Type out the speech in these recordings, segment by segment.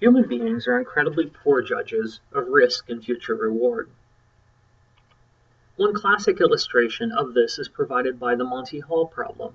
Human beings are incredibly poor judges of risk and future reward. One classic illustration of this is provided by the Monty Hall problem.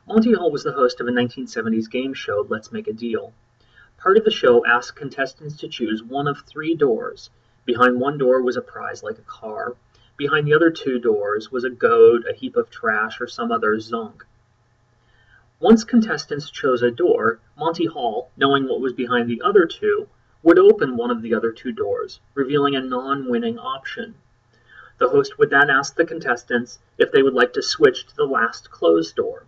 Monty Hall was the host of a 1970s game show, Let's Make a Deal. Part of the show asked contestants to choose one of three doors. Behind one door was a prize like a car. Behind the other two doors was a goat, a heap of trash, or some other zunk. Once contestants chose a door, Monty Hall, knowing what was behind the other two, would open one of the other two doors, revealing a non-winning option. The host would then ask the contestants if they would like to switch to the last closed door.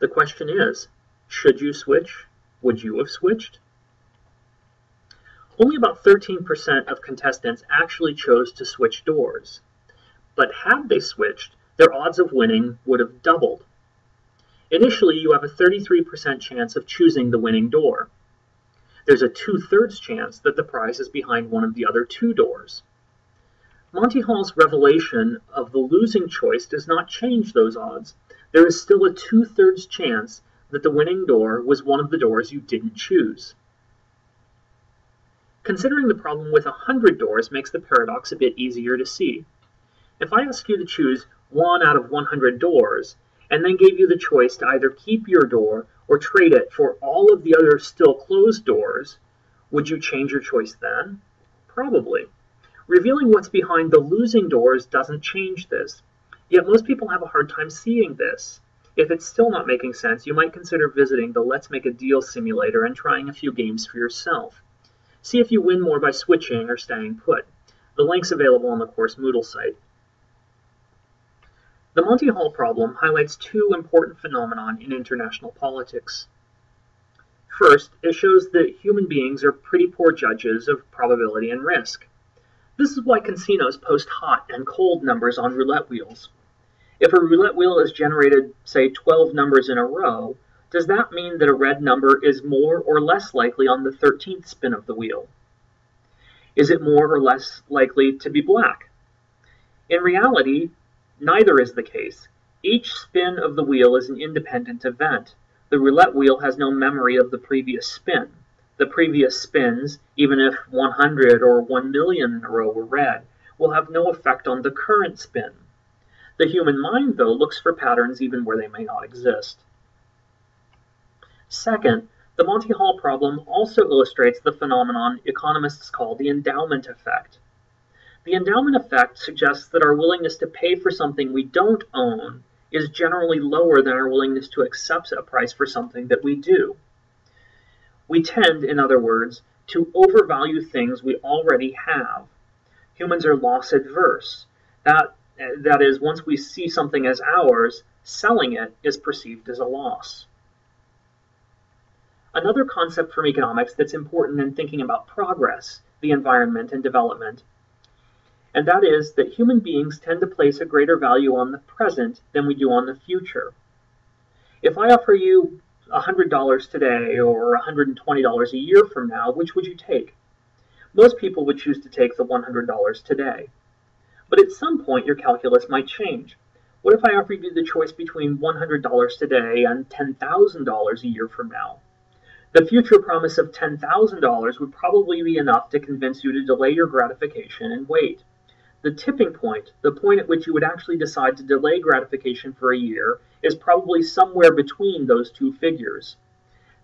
The question is, should you switch? Would you have switched? Only about 13% of contestants actually chose to switch doors. But had they switched, their odds of winning would have doubled. Initially, you have a 33% chance of choosing the winning door. There's a 2/3 chance that the prize is behind one of the other two doors. Monty Hall's revelation of the losing choice does not change those odds. There is still a 2/3 chance that the winning door was one of the doors you didn't choose. Considering the problem with 100 doors makes the paradox a bit easier to see. If I ask you to choose one out of 100 doors, and then gave you the choice to either keep your door or trade it for all of the other still closed doors, would you change your choice then? Probably. Revealing what's behind the losing doors doesn't change this, yet most people have a hard time seeing this. If it's still not making sense, you might consider visiting the Let's Make a Deal simulator and trying a few games for yourself. See if you win more by switching or staying put. The link's available on the course Moodle site. The Monty Hall problem highlights two important phenomena in international politics. First, it shows that human beings are pretty poor judges of probability and risk. This is why casinos post hot and cold numbers on roulette wheels. If a roulette wheel has generated, say, 12 numbers in a row, does that mean that a red number is more or less likely on the 13th spin of the wheel? Is it more or less likely to be black? In reality, neither is the case. Each spin of the wheel is an independent event. The roulette wheel has no memory of the previous spin. The previous spins, even if 100 or 1 million in a row were red, will have no effect on the current spin. The human mind, though, looks for patterns even where they may not exist. Second, the Monty Hall problem also illustrates the phenomenon economists call the endowment effect. The endowment effect suggests that our willingness to pay for something we don't own is generally lower than our willingness to accept a price for something that we do. We tend, in other words, to overvalue things we already have. Humans are loss adverse. That is, once we see something as ours, selling it is perceived as a loss. Another concept from economics that's important in thinking about progress, the environment, and development, and that is that human beings tend to place a greater value on the present than we do on the future. If I offer you $100 today or $120 a year from now, which would you take? Most people would choose to take the $100 today. But at some point, your calculus might change. What if I offered you the choice between $100 today and $10,000 a year from now? The future promise of $10,000 would probably be enough to convince you to delay your gratification and wait. The tipping point, the point at which you would actually decide to delay gratification for a year, is probably somewhere between those two figures.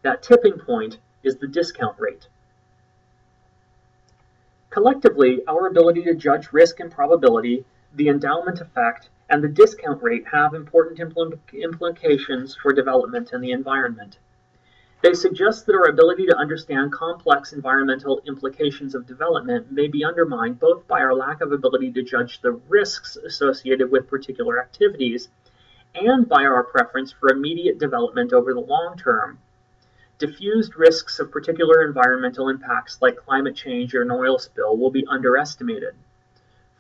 That tipping point is the discount rate. Collectively, our ability to judge risk and probability, the endowment effect, and the discount rate have important implications for development and the environment. They suggest that our ability to understand complex environmental implications of development may be undermined both by our lack of ability to judge the risks associated with particular activities and by our preference for immediate development over the long term. Diffused risks of particular environmental impacts like climate change or an oil spill will be underestimated.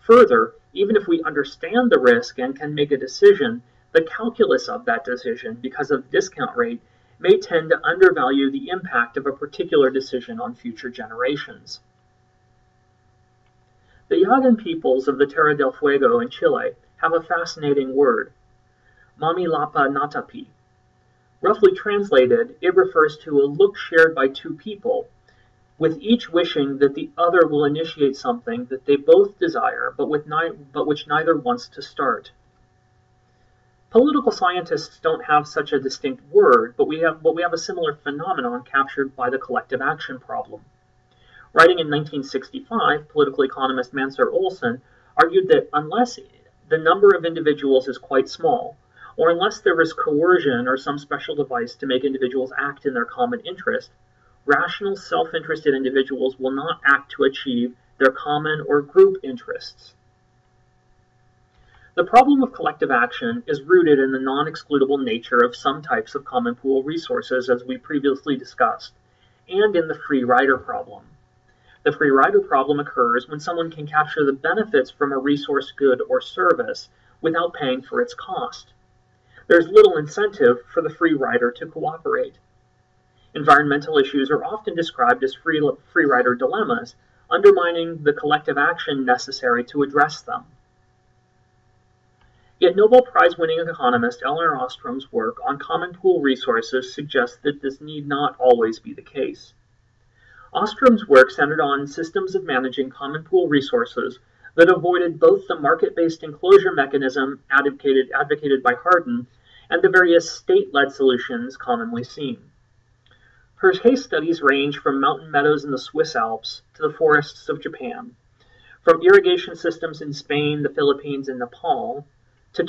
Further, even if we understand the risk and can make a decision, the calculus of that decision, because of the discount rate, may tend to undervalue the impact of a particular decision on future generations. The Yagan peoples of the Terra del Fuego in Chile have a fascinating word, Mamilapa Natapi. Roughly translated, it refers to a look shared by two people, with each wishing that the other will initiate something that they both desire, but which neither wants to start. Political scientists don't have such a distinct word, but we have a similar phenomenon captured by the collective action problem. Writing in 1965, political economist Mansur Olson argued that unless the number of individuals is quite small, or unless there is coercion or some special device to make individuals act in their common interest, rational, self-interested individuals will not act to achieve their common or group interests. The problem of collective action is rooted in the non-excludable nature of some types of common pool resources, as we previously discussed, and in the free rider problem. The free rider problem occurs when someone can capture the benefits from a resource, good, or service without paying for its cost. There's little incentive for the free rider to cooperate. Environmental issues are often described as free rider dilemmas, undermining the collective action necessary to address them. Yet Nobel Prize-winning economist Elinor Ostrom's work on common pool resources suggests that this need not always be the case. Ostrom's work centered on systems of managing common pool resources that avoided both the market-based enclosure mechanism advocated by Hardin and the various state-led solutions commonly seen. Her case studies range from mountain meadows in the Swiss Alps to the forests of Japan, from irrigation systems in Spain, the Philippines, and Nepal, to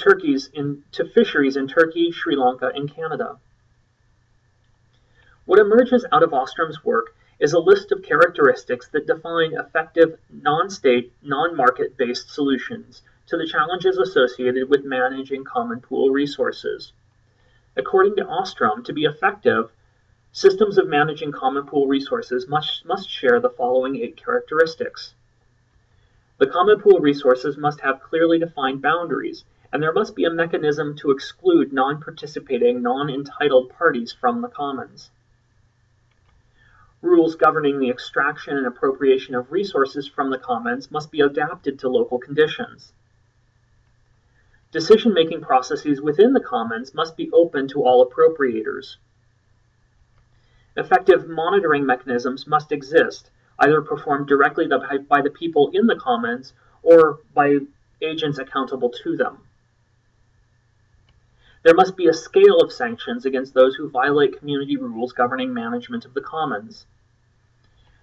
fisheries in Turkey, Sri Lanka, and Canada. What emerges out of Ostrom's work is a list of characteristics that define effective non-state, non-market-based solutions to the challenges associated with managing common pool resources. According to Ostrom, to be effective, systems of managing common pool resources must share the following 8 characteristics. The common pool resources must have clearly defined boundaries, and there must be a mechanism to exclude non-participating, non-entitled parties from the commons. Rules governing the extraction and appropriation of resources from the commons must be adapted to local conditions. Decision-making processes within the commons must be open to all appropriators. Effective monitoring mechanisms must exist, either performed directly by the people in the commons or by agents accountable to them. There must be a scale of sanctions against those who violate community rules governing management of the commons.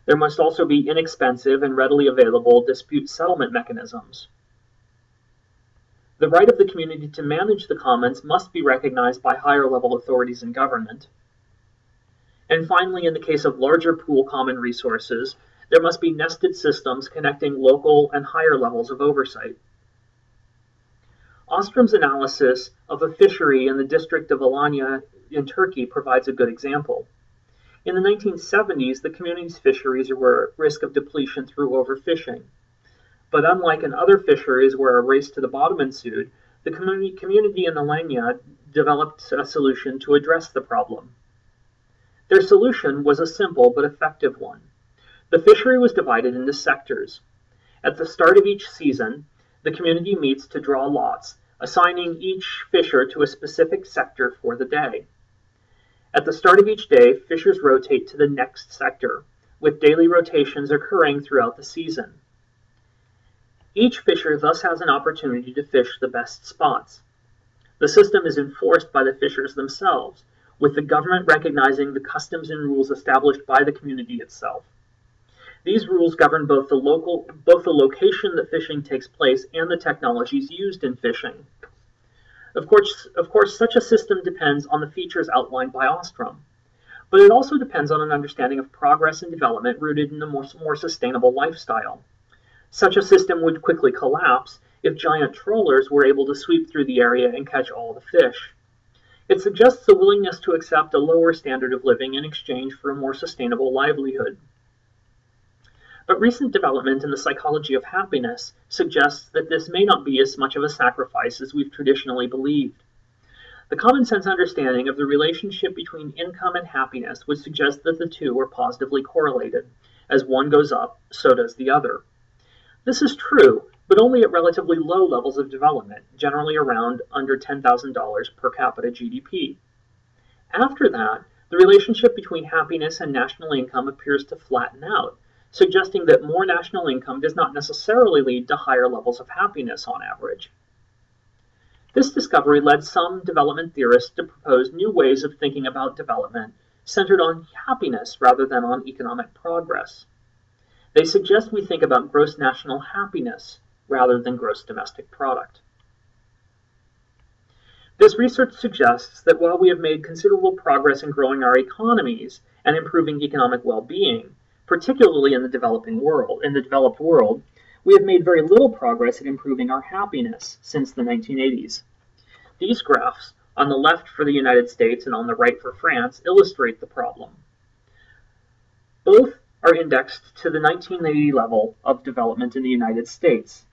There must also be inexpensive and readily available dispute settlement mechanisms. The right of the community to manage the commons must be recognized by higher-level authorities in government. And finally, in the case of larger pool common resources, there must be nested systems connecting local and higher levels of oversight. Ostrom's analysis of a fishery in the district of Alanya in Turkey provides a good example. In the 1970s, the community's fisheries were at risk of depletion through overfishing. But unlike in other fisheries where a race to the bottom ensued, the community in Alanya developed a solution to address the problem. Their solution was a simple but effective one. The fishery was divided into sectors. At the start of each season, the community meets to draw lots, assigning each fisher to a specific sector for the day. At the start of each day, fishers rotate to the next sector, with daily rotations occurring throughout the season. Each fisher thus has an opportunity to fish the best spots. The system is enforced by the fishers themselves, with the government recognizing the customs and rules established by the community itself. These rules govern both the location that fishing takes place and the technologies used in fishing. Of course, such a system depends on the features outlined by Ostrom, but it also depends on an understanding of progress and development rooted in a more sustainable lifestyle. Such a system would quickly collapse if giant trawlers were able to sweep through the area and catch all the fish. It suggests a willingness to accept a lower standard of living in exchange for a more sustainable livelihood. But recent development in the psychology of happiness suggests that this may not be as much of a sacrifice as we've traditionally believed. The common sense understanding of the relationship between income and happiness would suggest that the two are positively correlated. As one goes up, so does the other. This is true, but only at relatively low levels of development, generally around under $10,000 per capita GDP. After that, The relationship between happiness and national income appears to flatten out, suggesting that more national income does not necessarily lead to higher levels of happiness on average. This discovery led some development theorists to propose new ways of thinking about development centered on happiness rather than on economic progress. They suggest we think about gross national happiness rather than gross domestic product. This research suggests that while we have made considerable progress in growing our economies and improving economic well-being, particularly in the developed world, we have made very little progress in improving our happiness since the 1980s. These graphs, on the left for the United States and on the right for France, illustrate the problem. Both are indexed to the 1980 level of development in the United States.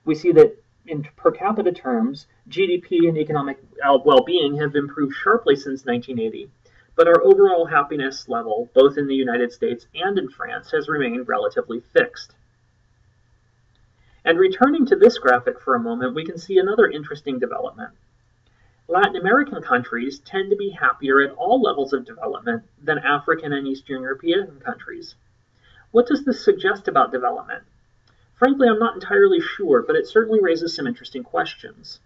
We see that in per capita terms, GDP and economic well-being have improved sharply since 1980, but our overall happiness level, both in the United States and in France, has remained relatively fixed. And returning to this graphic for a moment, we can see another interesting development. Latin American countries tend to be happier at all levels of development than African and Eastern European countries. What does this suggest about development? Frankly, I'm not entirely sure, but it certainly raises some interesting questions.